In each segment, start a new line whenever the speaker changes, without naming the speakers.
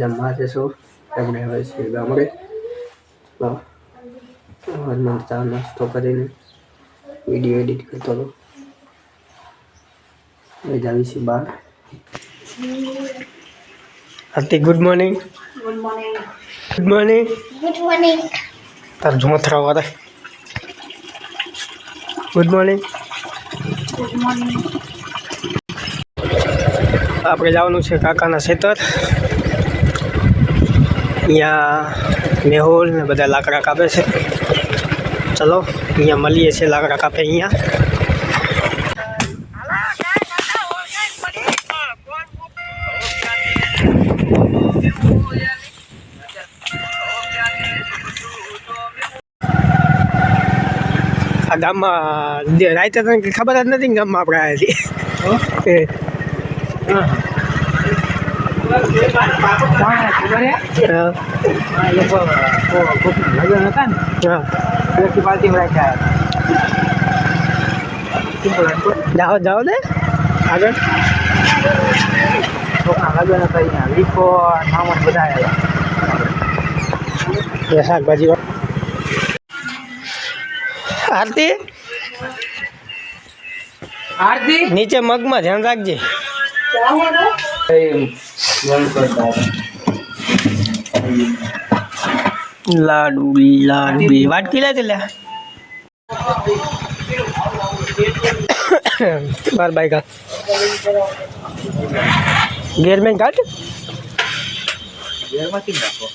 જમવા જશો આપણે હવે છીએ ગામડે ચા નાસ્તો કરીને વિડીયો એડિટ કરતો હતો જાવી છીએ બહાર Aarti good morning
good morning
good morning
good morning
તાર ઝોથરા વાળા ગુડ મોર્નિંગ
ગુડ મોર્નિંગ
આપણે જવાનું છે કાકાના ખેતર અહીંયા મેહુલ ને બધા લાકડા કાપે છે ચલો અહીંયા મળીએ છીએ લાકડા કાપે અહીંયા આ ગામમાં રાતે તને ખબર જ નથી ને ગામમાં આપણે આવ્યા છીએ
લગ્ન હતા ને
જાઓ જાઓ ને આગળ
છોકરા લગ્ન હતા અહીંયા લીકો મામા બધા આવ્યા
શાકભાજી આરતી
આરતી
નીચે મગમાં ધ્યાન રાખજે લાડુ લાડુ વાટકી લાગે લે બાર બાઈક ગેર મેં કાઢ
ઘેરમાંથી નાખો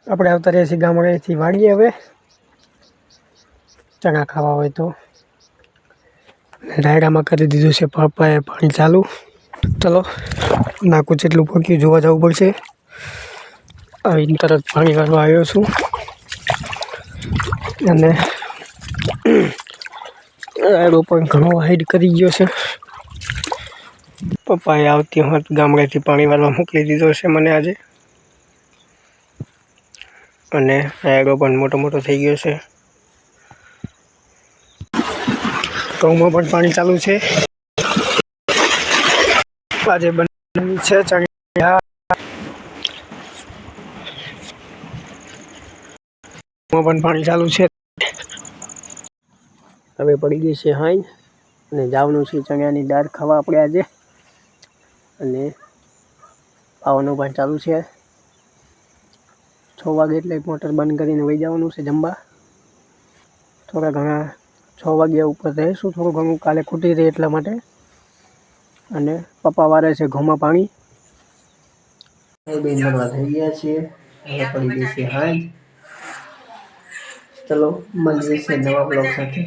આપણે આવતા રહીએ છીએ ગામડેથી વાડીએ હવે ચણા ખાવા હોય તો રાયડામાં કરી દીધું છે પપ્પાએ પાણી ચાલુ ચલો નાકું જેટલું પગ્યું જોવા જવું પડશે આવીને તરત પાણી વાળવા આવ્યો છું અને રાયડો પણ ઘણો હાઈડ કરી ગયો છે પપ્પાએ આવતી વખત ગામડેથી પાણી વાળવા મોકલી દીધો છે મને આજે અને રાયડો પણ મોટો મોટો થઈ ગયો છે ઘઉંમાં પણ પાણી ચાલુ છે આજે બનાવી છે ચણિયા પણ પાણી ચાલુ છે હવે પડી ગઈ છે હાઈ અને જવાનું છે ચણિયાની દાળ ખાવા આપણે આજે અને પાવાનું પણ ચાલુ છે 6 વાગે એટલે મોટર બંધ કરીને વહી જવાનું છે જમવા થોડા ઘણા 6 વાગ્યા ઉપર રહીશું થોડું ઘણું કાલે ખૂટી રહે એટલા માટે અને પપ્પા વારે છે ઘઉંમાં પાણી બેન બનવા થઈ ગયા છીએ હવે પડી ગઈ છે હાઈ ચલો મળીએ છીએ નવા બ્લોગ સાથે